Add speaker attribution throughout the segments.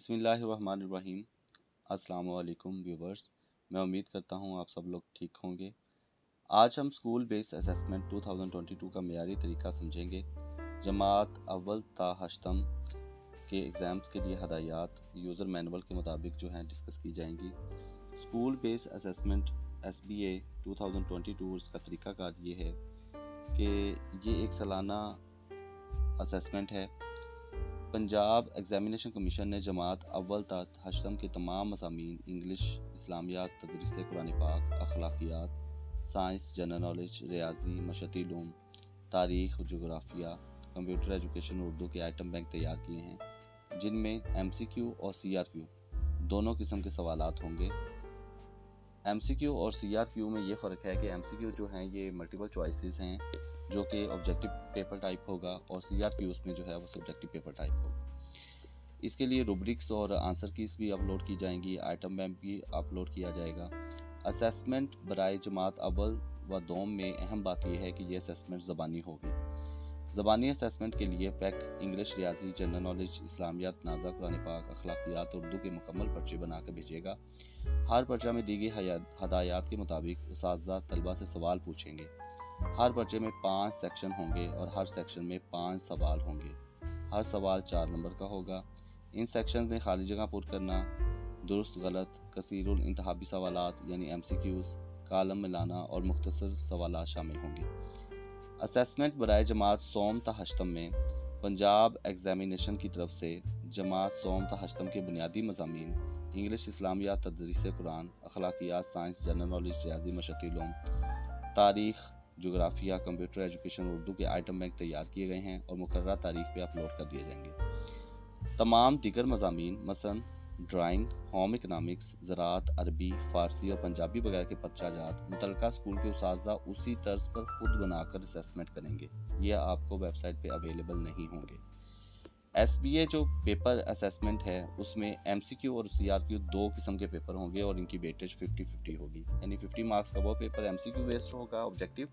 Speaker 1: बिस्मिल्लाहिर्रहमानिर्रहीम। अस्सलाम वालेकुम व्यूवर्स। मैं उम्मीद करता हूँ आप सब लोग ठीक होंगे। आज हम स्कूल बेस्ड असेसमेंट 2022 का मेयारी तरीका समझेंगे। जमात अव्वल ता हश्तम के एग्ज़ाम्स के लिए हदायत यूज़र मैनुअल के मुताबिक जो हैं डिस्कस की जाएंगी। स्कूल बेस्ड असेसमेंट SBA 2022 इसका तरीकाकार ये है कि ये एक सालाना असेसमेंट है। पंजाब एग्ज़ामिनेशन कमीशन ने जमात अव्वल ता हश्तम के तमाम मज़ामीन इंग्लिश, इस्लामियात, तदरीस कुरान पाक, अखलाकियात, साइंस, जनरल नॉलेज, रियाजी, मशती उलूम, तारीख़, जोग्राफिया, कंप्यूटर एजुकेशन उर्दू के आइटम बैंक तैयार किए हैं, जिनमें MCQ और CRQ दोनों किस्म के सवालात होंगे। MCQ और CRQ में ये फ़र्क है कि MCQ जो हैं ये मल्टीपल चॉइसेस हैं जो कि ऑब्जेक्टिव पेपर टाइप होगा और CRQ उसमें जो है वो सब्जेक्टिव पेपर टाइप होगा। इसके लिए रूब्रिक्स और आंसर कीज भी अपलोड की जाएंगी, आइटम बैंक भी अपलोड किया जाएगा। असेसमेंट बराए जमात अव्वल व दोम में अहम बात यह है कि ये असेसमेंट ज़बानी होगी। ज़बानी असेसमेंट के लिए पैक इंग्लिश, रियाजी, जनरल नॉलेज, इस्लामियात, नाजा, कुरान पाक, अखलाकियात, उर्दू के मुकम्मल पर्चे बनाकर भेजेगा। हर पर्चा में दी गई हदायत के मुताबिक उस्ताद तलबा से सवाल पूछेंगे। हर पर्चे में 5 सेक्शन होंगे और हर सेक्शन में 5 सवाल होंगे। हर सवाल 4 नंबर का होगा। इन सेक्शन में खाली जगह पुर करना, दुरुस्त गलत, कसीरुल इंतहाबी सवालात यानी MCQs, कालम मिलाना और मुख्तसर सवालात शामिल होंगे। असेसमेंट बराए जमात सोम ता हश्तम में पंजाब एग्जामिनेशन की तरफ से जमात सोम ता हश्तम के बुनियादी मज़ामीन इंग्लिश, इस्लामियात, तदरीस कुरान, अखलाकियात, साइंस, जनरल नॉलेज, रियाजी, मशती उलूम, तारीख़, जोग्राफिया, कंप्यूटर एजुकेशन उर्दू के आइटम बैंक तैयार किए गए हैं और मुकर्रर तारीख पे अपलोड कर दिए जाएंगे। तमाम दीगर मज़ामीन मसलन ड्राइंग, होम इकनॉमिक्स, ज़राअत, अरबी, फ़ारसी और पंजाबी वगैरह के पर्चाजात मुतलका स्कूल के उस्ताद उसी तर्ज पर खुद बनाकर असेसमेंट करेंगे। ये आपको वेबसाइट पे अवेलेबल नहीं होंगे। SBA जो पेपर असेसमेंट है उसमें MCQ और CRQ दो किस्म के पेपर होंगे और इनकी वेटेज 50-50 होगी, यानी 50 मार्क्स का वो पेपर MCQ बेस्ड होगा ऑब्जेक्टिव,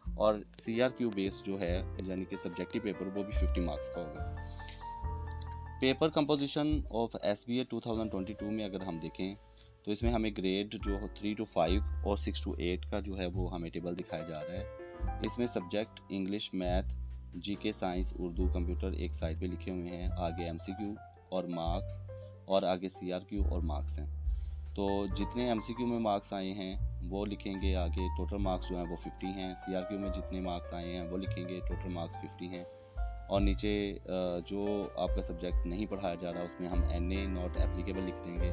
Speaker 1: और CRQ बेस्ड जो है यानी कि सब्जेक्टिव पेपर वो भी 50 मार्क्स का होगा। पेपर कंपोजिशन ऑफ SBA 2022 में अगर हम देखें तो इसमें हमें ग्रेड जो 3 to 5 और 6 to 8 का जो है वो हमें टेबल दिखाया जा रहा है। इसमें subject English, math, GK, science, Urdu, computer एक साइड पे लिखे हुए हैं, आगे MCQ और मार्क्स और आगे CRQ और मार्क्स हैं। तो जितने MCQ में मार्क्स आए हैं वो लिखेंगे, आगे टोटल मार्क्स जो हैं वो 50 हैं। CRQ में जितने मार्क्स आए हैं वो लिखेंगे, टोटल मार्क्स 50 हैं। और नीचे जो आपका सब्जेक्ट नहीं पढ़ाया जा रहा उसमें हम NA नॉट एप्लीकेबल लिख देंगे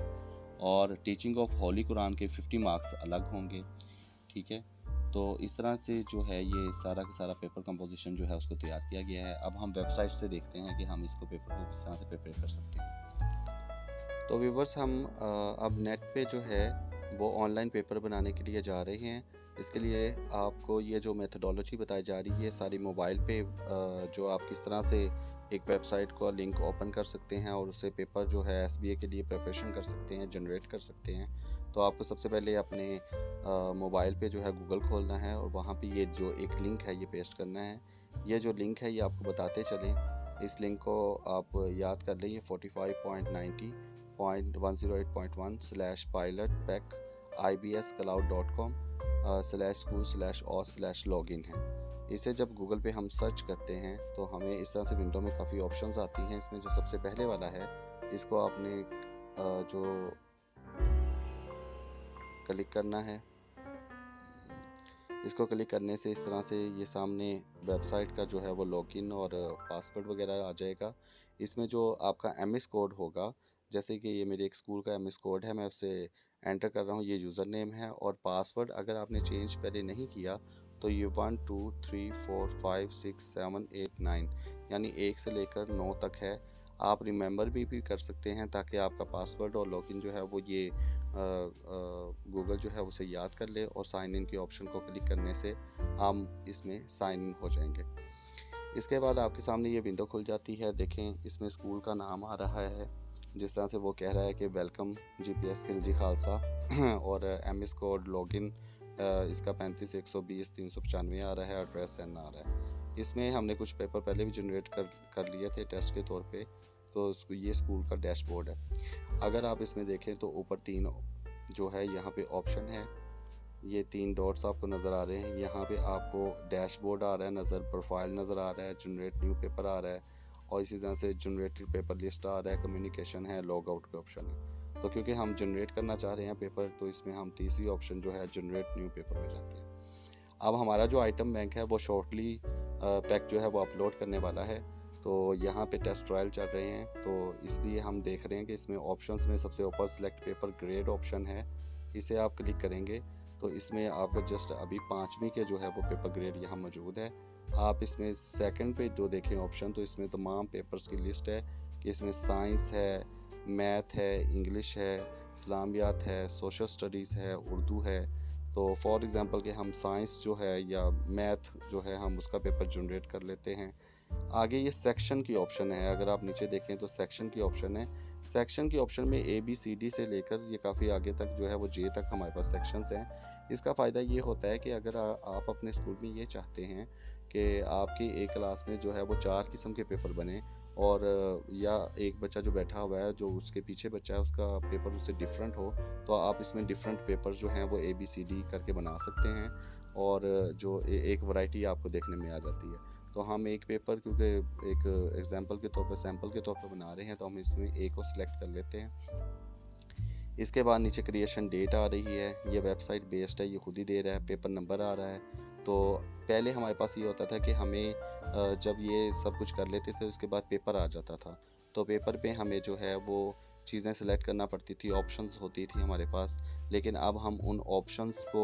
Speaker 1: और टीचिंग ऑफ होली कुरान के 50 मार्क्स अलग होंगे। ठीक है, तो इस तरह से जो है ये सारा का सारा पेपर कंपोजिशन जो है उसको तैयार किया गया है। अब हम वेबसाइट से देखते हैं कि हम इसको पेपर को किस तरह से प्रिपेयर कर सकते हैं। तो व्यूवर्स हम अब नेट पे जो है वो ऑनलाइन पेपर बनाने के लिए जा रहे हैं। इसके लिए आपको ये जो मेथडोलॉजी बताई जा रही है सारी मोबाइल पे जो आप किस तरह से एक वेबसाइट को लिंक ओपन कर सकते हैं और उससे पेपर जो है SBA के लिए प्रिपरेशन कर सकते हैं, जनरेट कर सकते हैं। तो आपको सबसे पहले अपने मोबाइल पे जो है गूगल खोलना है और वहाँ पे ये जो एक लिंक है ये पेस्ट करना है। ये जो लिंक है ये आपको बताते चलें, इस लिंक को आप याद कर लें, ये 45.90.108.1/pilotpack ibscloud.com/school/or/login है। इसे जब गूगल पे हम सर्च करते हैं तो हमें इस तरह से विंडो में काफ़ी ऑप्शंस आती हैं। इसमें जो सबसे पहले वाला है इसको आपने जो क्लिक करना है, इसको क्लिक करने से इस तरह से ये सामने वेबसाइट का जो है वो लॉगिन और पासवर्ड वगैरह आ जाएगा। इसमें जो आपका MS कोड होगा, जैसे कि ये मेरे एक स्कूल का MS कोड है, मैं उसे एंटर कर रहा हूँ, ये यूज़र नेम है। और पासवर्ड अगर आपने चेंज पहले नहीं किया तो ये 1 2 3 4 5 6 7 8 9 यानी 1 से लेकर 9 तक है। आप रिमेंबर भी कर सकते हैं ताकि आपका पासवर्ड और लॉगिन जो है वो ये गूगल जो है उसे याद कर ले और साइन इन के ऑप्शन को क्लिक करने से हम इसमें साइन इन हो जाएंगे। इसके बाद आपके सामने ये विंडो खुल जाती है। देखें इसमें स्कूल का नाम आ रहा है, जिस तरह से वो कह रहा है कि वेलकम GPS खिलजी खालसा और MS कोड लॉगिन इसका 35 120 395 आ रहा है, एड्रेस SN आ रहा है। इसमें हमने कुछ पेपर पहले भी जनरेट कर लिए थे टेस्ट के तौर पे। तो ये स्कूल का डैशबोर्ड है। अगर आप इसमें देखें तो ऊपर 3 जो है यहाँ पे ऑप्शन है, ये 3 डॉट्स आपको नज़र आ रहे हैं। यहाँ पे आपको डैशबोर्ड आ रहा है नज़र, प्रोफाइल नज़र आ रहा है, जनरेट न्यू पेपर आ रहा है, और इसी तरह से जनरेटेड पेपर लिस्ट आ रहा है, कम्युनिकेशन है, लॉग आउट का ऑप्शन है। तो क्योंकि हम जनरेट करना चाह रहे हैं पेपर, तो इसमें हम तीसरी ऑप्शन जो है जनरेट न्यू पेपर में जाते हैं। अब हमारा जो आइटम बैंक है वो शॉर्टली पैक जो है वो अपलोड करने वाला है। तो यहाँ पे टेस्ट ट्रायल चल रहे हैं, तो इसलिए हम देख रहे हैं कि इसमें ऑप्शंस में सबसे ऊपर सिलेक्ट पेपर ग्रेड ऑप्शन है, इसे आप क्लिक करेंगे तो इसमें आपको जस्ट अभी 5वीं के जो है वो पेपर ग्रेड यहाँ मौजूद है। आप इसमें सेकंड पे जो देखें ऑप्शन, तो इसमें तमाम पेपर्स की लिस्ट है कि इसमें साइंस है, मैथ है, इंग्लिश है, इस्लामियात है, सोशल स्टडीज़ है, उर्दू है। तो फॉर एग्ज़ाम्पल कि हम साइंस जो है या मैथ जो है हम उसका पेपर जनरेट कर लेते हैं। आगे ये सेक्शन की ऑप्शन है, अगर आप नीचे देखें तो सेक्शन की ऑप्शन है। सेक्शन की ऑप्शन में ABCD से लेकर ये काफ़ी आगे तक जो है वो J तक हमारे पास सेक्शंस हैं। इसका फ़ायदा ये होता है कि अगर आप अपने स्कूल में ये चाहते हैं कि आपकी एक क्लास में जो है वो 4 किस्म के पेपर बने, और या एक बच्चा जो बैठा हुआ है जो उसके पीछे बच्चा है उसका पेपर उससे डिफरेंट हो, तो आप इसमें डिफरेंट पेपर्स जो हैं वो ABCD करके बना सकते हैं, और जो एक वैरायटी आपको देखने में आ जाती है। तो हम एक पेपर क्योंकि एक एग्जांपल के तौर पर, सैम्पल के तौर पर बना रहे हैं, तो हम इसमें एक को सिलेक्ट कर लेते हैं। इसके बाद नीचे क्रिएशन डेट आ रही है, ये वेबसाइट बेस्ड है, ये खुद ही दे रहा है, पेपर नंबर आ रहा है। तो पहले हमारे पास ये होता था कि हमें जब ये सब कुछ कर लेते थे उसके बाद पेपर आ जाता था, तो पेपर पे हमें जो है वो चीज़ें सेलेक्ट करना पड़ती थी, ऑप्शंस होती थी हमारे पास। लेकिन अब हम उन ऑप्शंस को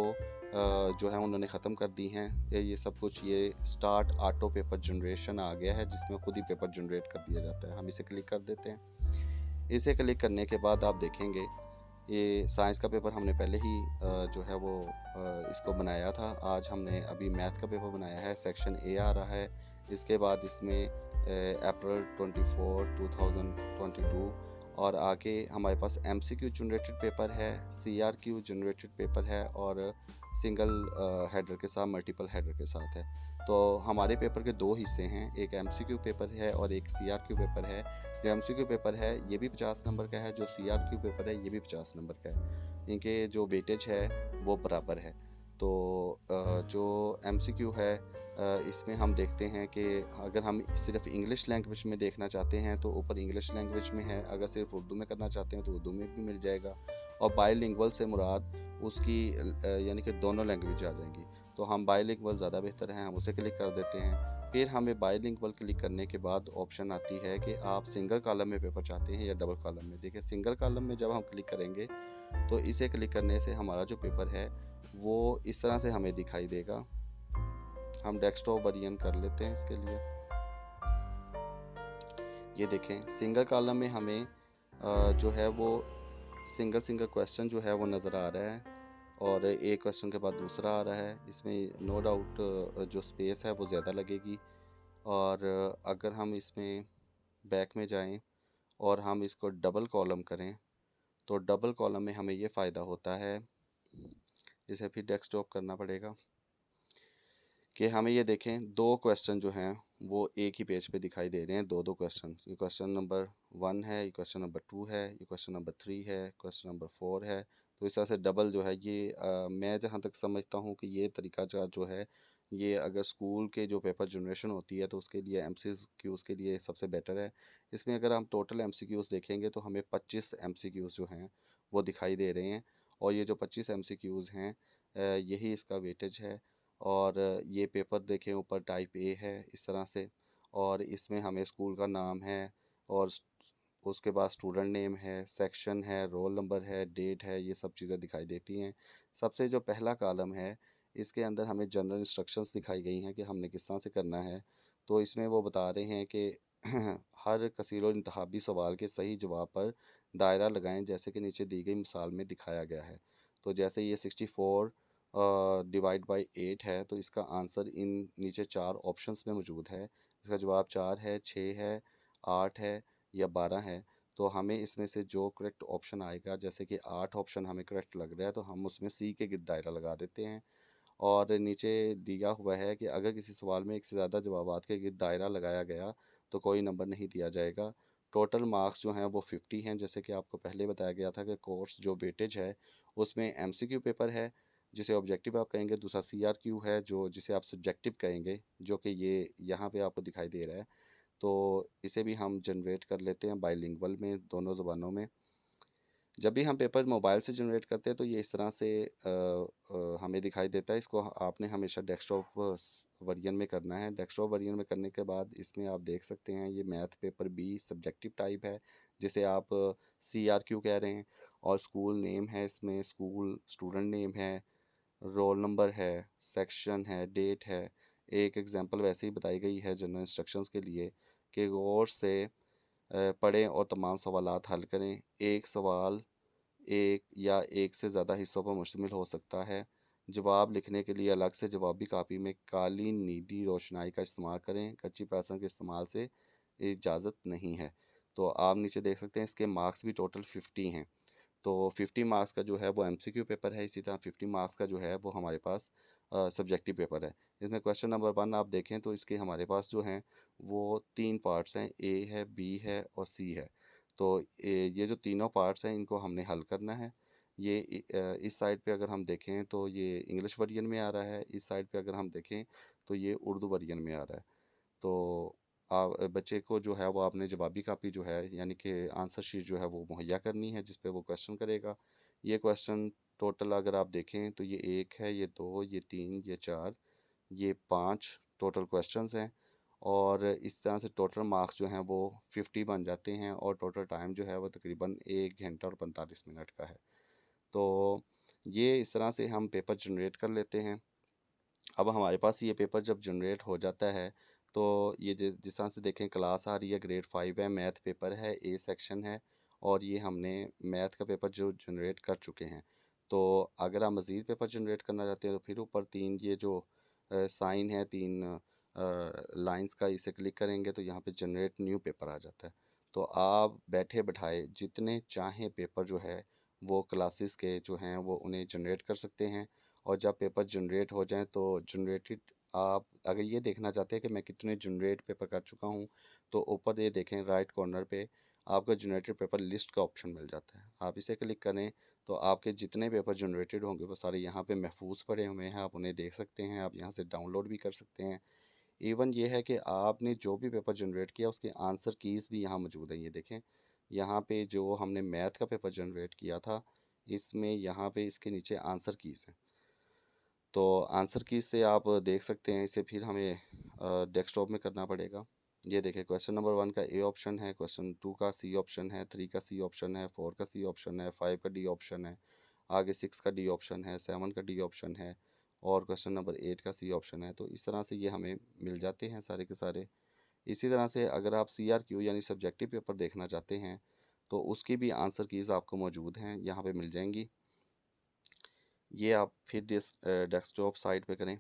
Speaker 1: जो है उन्होंने ख़त्म कर दी हैं, ये सब कुछ, ये स्टार्ट ऑटो पेपर जनरेशन आ गया है जिसमें खुद ही पेपर जनरेट कर दिया जाता है। हम इसे क्लिक कर देते हैं। इसे क्लिक करने के बाद आप देखेंगे ये साइंस का पेपर हमने पहले ही जो है वो इसको बनाया था। आज हमने अभी मैथ का पेपर बनाया है, सेक्शन A आ रहा है। इसके बाद इसमें अप्रैल 24 2022, और आगे हमारे पास MCQ जनरेटेड पेपर है, CRQ जनरेटेड पेपर है, और सिंगल हेडर के साथ, मल्टीपल हेडर के साथ है। तो हमारे पेपर के 2 हिस्से हैं, एक MCQ पेपर है और एक CRQ पेपर है। जो MCQ पेपर है ये भी 50 नंबर का है, जो CRQ पेपर है ये भी 50 नंबर का है। इनके जो वेटेज है वो बराबर है। तो जो MCQ है इसमें हम देखते हैं कि अगर हम सिर्फ इंग्लिश लैंग्वेज में देखना चाहते हैं तो ऊपर इंग्लिश लैंग्वेज में है, अगर सिर्फ उर्दू में करना चाहते हैं तो उर्दू में भी मिल जाएगा। और बाईलिंगुअल से मुराद उसकी यानी कि दोनों लैंग्वेज आ जाएंगी। तो हम बाईलिंगुअल ज़्यादा बेहतर है, हम उसे क्लिक कर देते हैं। फिर हमें बाईलिंगुअल क्लिक करने के बाद ऑप्शन आती है कि आप सिंगल कॉलम में पेपर चाहते हैं या डबल कॉलम में। देखिए सिंगल कॉलम में जब हम क्लिक करेंगे तो इसे क्लिक करने से हमारा जो पेपर है वो इस तरह से हमें दिखाई देगा। हम डेस्कटॉप वर्जन कर लेते हैं इसके लिए। ये देखें सिंगल कॉलम में हमें जो है वो सिंगल सिंगल क्वेश्चन जो है वो नज़र आ रहा है, और एक क्वेश्चन के बाद दूसरा आ रहा है। इसमें नो डाउट जो स्पेस है वो ज़्यादा लगेगी। और अगर हम इसमें बैक में जाएं और हम इसको डबल कॉलम करें तो डबल कॉलम में हमें ये फ़ायदा होता है, इसे फिर डेस्कटॉप करना पड़ेगा, कि हमें ये देखें 2 क्वेश्चन जो हैं वो एक ही पेज पे दिखाई दे रहे हैं, दो क्वेश्चन। ये क्वेश्चन नंबर 1 है, ये क्वेश्चन नंबर 2 है, ये क्वेश्चन नंबर 3 है, क्वेश्चन नंबर 4 है। तो इस तरह से डबल जो है ये मैं जहाँ तक समझता हूँ कि ये तरीका जो है ये अगर स्कूल के जो पेपर जनरेशन होती है तो उसके लिए MCQs के लिए सबसे बेटर है। इसमें अगर हम टोटल MCQs देखेंगे तो हमें 25 MCQs जो हैं वो दिखाई दे रहे हैं, और ये जो 25 MCQs हैं यही इसका वेटेज है। और ये पेपर देखें ऊपर टाइप A है इस तरह से, और इसमें हमें स्कूल का नाम है, और उसके बाद स्टूडेंट नेम है, सेक्शन है, रोल नंबर है, डेट है, ये सब चीज़ें दिखाई देती हैं। सबसे जो पहला कॉलम है इसके अंदर हमें जनरल इंस्ट्रक्शंस दिखाई गई हैं कि हमने किस तरह से करना है। तो इसमें वो बता रहे हैं कि हर कसीर और इंतखाबी सवाल के सही जवाब पर दायरा लगाएं, जैसे कि नीचे दी गई मिसाल में दिखाया गया है। तो जैसे ये 64 डिवाइड बाई 8 है, तो इसका आंसर इन नीचे 4 ऑप्शंस में मौजूद है। इसका जवाब 4 है, 6 है, 8 है या 12 है। तो हमें इसमें से जो करेक्ट ऑप्शन आएगा, जैसे कि 8 ऑप्शन हमें करेक्ट लग रहा है, तो हम उसमें C के गिर्द दायरा लगा देते हैं। और नीचे दिया हुआ है कि अगर किसी सवाल में एक से ज़्यादा जवाबात के गिर्द दायरा लगाया गया तो कोई नंबर नहीं दिया जाएगा। टोटल मार्क्स जो हैं वो 50 हैं। जैसे कि आपको पहले बताया गया था कि कोर्स जो वेटेज है उसमें एमसीक्यू पेपर है जिसे ऑब्जेक्टिव आप कहेंगे, दूसरा सीआरक्यू है जो जिसे आप सब्जेक्टिव कहेंगे, जो कि ये यहाँ पे आपको दिखाई दे रहा है। तो इसे भी हम जनरेट कर लेते हैं बाइलिंगुअल में, दोनों ज़बानों में। जब भी हम पेपर मोबाइल से जनरेट करते हैं तो ये इस तरह से हमें दिखाई देता है। इसको आपने हमेशा डेस्कटॉप वर्जन में करना है। डेस्कटॉप वर्जन में करने के बाद इसमें आप देख सकते हैं ये math paper be subjective type है, जिसे आप सीआरक्यू कह रहे हैं। और स्कूल नेम है, इसमें स्कूल स्टूडेंट नेम है, रोल नंबर है, सेक्शन है, डेट है। एक एग्जांपल वैसे ही बताई गई है जनरल इंस्ट्रक्शंस के लिए कि गौर से पढ़ें और तमाम सवालात हल करें। एक सवाल एक या एक से ज़्यादा हिस्सों पर मुश्तमिल हो सकता है। जवाब लिखने के लिए अलग से जवाबी कापी में काली नीली रोशनाई का इस्तेमाल करें। कच्ची पेंसिल के इस्तेमाल से इजाज़त नहीं है। तो आप नीचे देख सकते हैं इसके मार्क्स भी टोटल 50 हैं। तो 50 मार्क्स का जो है वो एमसीक्यू पेपर है। इसी तरह 50 मार्क्स का जो है वो हमारे पास सब्जेक्टिव पेपर है। इसमें क्वेश्चन नंबर 1 आप देखें तो इसके हमारे पास जो हैं वो 3 पार्ट्स हैं, ए है, बी है और सी है। तो ये जो तीनों पार्ट्स हैं इनको हमने हल करना है। ये इस साइड पे अगर हम देखें तो ये इंग्लिश वर्जन में आ रहा है, इस साइड पे अगर हम देखें तो ये उर्दू वर्जन में आ रहा है। तो बच्चे को जो है वो आपने जवाबी कापी जो है यानी कि आंसर शीट जो है वो मुहैया करनी है जिस पे वो क्वेश्चन करेगा। ये क्वेश्चन टोटल अगर आप देखें तो ये 1 है, ये 2, ये 3, ये 4, ये 5 टोटल क्वेश्चंस हैं। और इस तरह से टोटल मार्क्स जो हैं वो 50 बन जाते हैं और टोटल टाइम जो है वो तकरीबन 1 घंटा और 45 मिनट का है। तो ये इस तरह से हम पेपर जनरेट कर लेते हैं। अब हमारे पास ये पेपर जब जनरेट हो जाता है तो ये जिस तरह से देखें क्लास आ रही है, ग्रेड 5 है, मैथ पेपर है, ए सेक्शन है। और ये हमने मैथ का पेपर जो जनरेट कर चुके हैं। तो अगर आप मज़ीद पेपर जनरेट करना चाहते हैं तो फिर ऊपर 3 ये जो साइन है, 3 लाइंस का, इसे क्लिक करेंगे तो यहाँ पे जनरेट न्यू पेपर आ जाता है। तो आप बैठे बैठाए जितने चाहें पेपर जो है वो क्लासेस के जो हैं वो उन्हें जनरेट कर सकते हैं। और जब पेपर जनरेट हो जाएं तो जनरेटेड, आप अगर ये देखना चाहते हैं कि मैं कितने जनरेट पेपर कर चुका हूँ तो ऊपर ये देखें राइट कॉर्नर पे आपको जनरेटेड पेपर लिस्ट का ऑप्शन मिल जाता है। आप इसे क्लिक करें तो आपके जितने पेपर जनरेटेड होंगे वो सारे यहाँ पे महफूज पड़े हुए हैं, आप उन्हें देख सकते हैं, आप यहाँ से डाउनलोड भी कर सकते हैं। इवन ये है कि आपने जो भी पेपर जनरेट किया उसके आंसर कीज़ भी यहाँ मौजूद हैं। ये देखें यहाँ पे जो हमने मैथ का पेपर जनरेट किया था इसमें यहाँ पे इसके नीचे आंसर कीज़ हैं। तो आंसर की से आप देख सकते हैं, इसे फिर हमें डेस्कटॉप में करना पड़ेगा। ये देखिए क्वेश्चन नंबर 1 का ए ऑप्शन है, क्वेश्चन 2 का सी ऑप्शन है, 3 का सी ऑप्शन है, 4 का सी ऑप्शन है, 5 का डी ऑप्शन है, आगे 6 का डी ऑप्शन है, 7 का डी ऑप्शन है और क्वेश्चन नंबर 8 का सी ऑप्शन है। तो इस तरह से ये हमें मिल जाते हैं सारे के सारे। इसी तरह से अगर आप सी आर क्यू यानी सब्जेक्टिव पेपर देखना चाहते हैं तो उसकी भी आंसर कीज़ आपको मौजूद हैं, यहाँ पे मिल जाएंगी। ये आप फिर डेस्कटॉप साइट पे करें।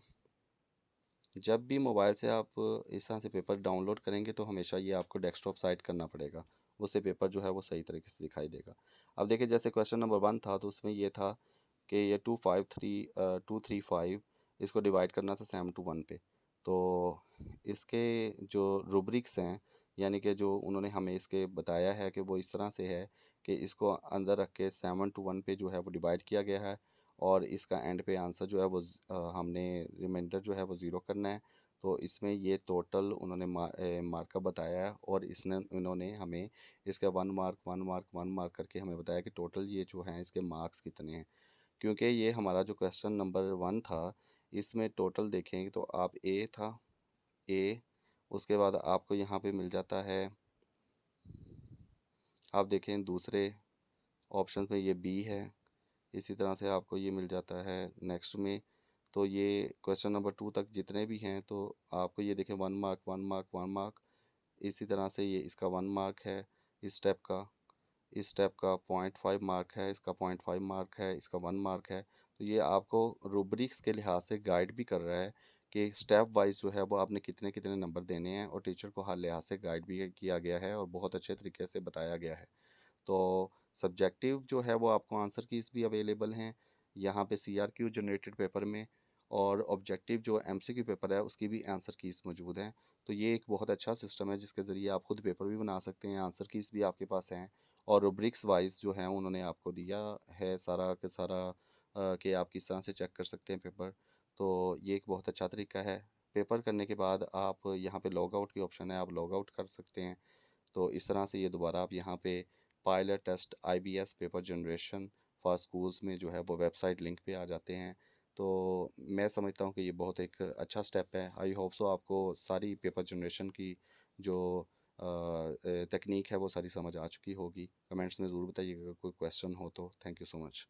Speaker 1: जब भी मोबाइल से आप इस तरह से पेपर डाउनलोड करेंगे तो हमेशा ये आपको डेस्कटॉप साइट करना पड़ेगा, उससे पेपर जो है वो सही तरीके से दिखाई देगा। अब देखिए जैसे क्वेश्चन नंबर 1 था तो उसमें ये था कि ये 235 इसको डिवाइड करना था 7 to 1 पे। तो इसके जो रूब्रिक्स हैं यानी कि जो उन्होंने हमें इसके बताया है कि वो इस तरह से है कि इसको अंदर रख के 7 to 1 पे जो है वो डिवाइड किया गया है और इसका एंड पे आंसर जो है वो हमने रिमाइंडर जो है वो ज़ीरो करना है। तो इसमें ये टोटल उन्होंने मार्कअप बताया है और इसने इन्होंने हमें इसका 1 मार्क करके हमें बताया कि टोटल ये जो हैं इसके मार्क्स कितने हैं। क्योंकि ये हमारा जो क्वेश्चन नंबर 1 था इसमें टोटल देखेंगे तो आप ए था, ए, उसके बाद आपको यहाँ पे मिल जाता है, आप देखें दूसरे ऑप्शन में ये बी है। इसी तरह से आपको ये मिल जाता है नेक्स्ट में। तो ये क्वेश्चन नंबर 2 तक जितने भी हैं तो आपको ये देखें 1 मार्क 1 मार्क 1 मार्क। इसी तरह से ये इसका 1 मार्क है, इस स्टेप का, इस स्टेप का 0.5 मार्क है, इसका 0.5 मार्क है, इसका 1 मार्क है। तो ये आपको रूब्रिक्स के लिहाज से गाइड भी कर रहा है कि स्टेप वाइज जो है वो आपने कितने कितने नंबर देने हैं और टीचर को हर लिहाज से गाइड भी किया गया है और बहुत अच्छे तरीके से बताया गया है। तो सब्जेक्टिव जो है वो आपको आंसर कीज़ भी अवेलेबल हैं यहाँ पे सीआरक्यू जनरेटेड पेपर में। और ऑब्जेक्टिव जो एमसीक्यू पेपर है उसकी भी आंसर कीज़ मौजूद हैं। तो ये एक बहुत अच्छा सिस्टम है जिसके ज़रिए आप खुद पेपर भी बना सकते हैं, आंसर कीज़ भी आपके पास हैं, और रूब्रिक्स वाइज जो है उन्होंने आपको दिया है सारा के सारा, कि आप किस तरह से चेक कर सकते हैं पेपर। तो ये एक बहुत अच्छा तरीका है। पेपर करने के बाद आप यहाँ पे लॉग आउट की ऑप्शन है, आप लॉग आउट कर सकते हैं। तो इस तरह से ये दोबारा आप यहाँ पे pilot test IBS paper generation for schools में जो है वो वेबसाइट लिंक पे आ जाते हैं। तो मैं समझता हूँ कि ये बहुत एक अच्छा स्टेप है। आई होप सो आपको सारी पेपर जनरेशन की जो टेक्निक है वो सारी समझ आ चुकी होगी। कमेंट्स में ज़रूर बताइएगा अगर कोई क्वेश्चन हो तो। Thank you so much.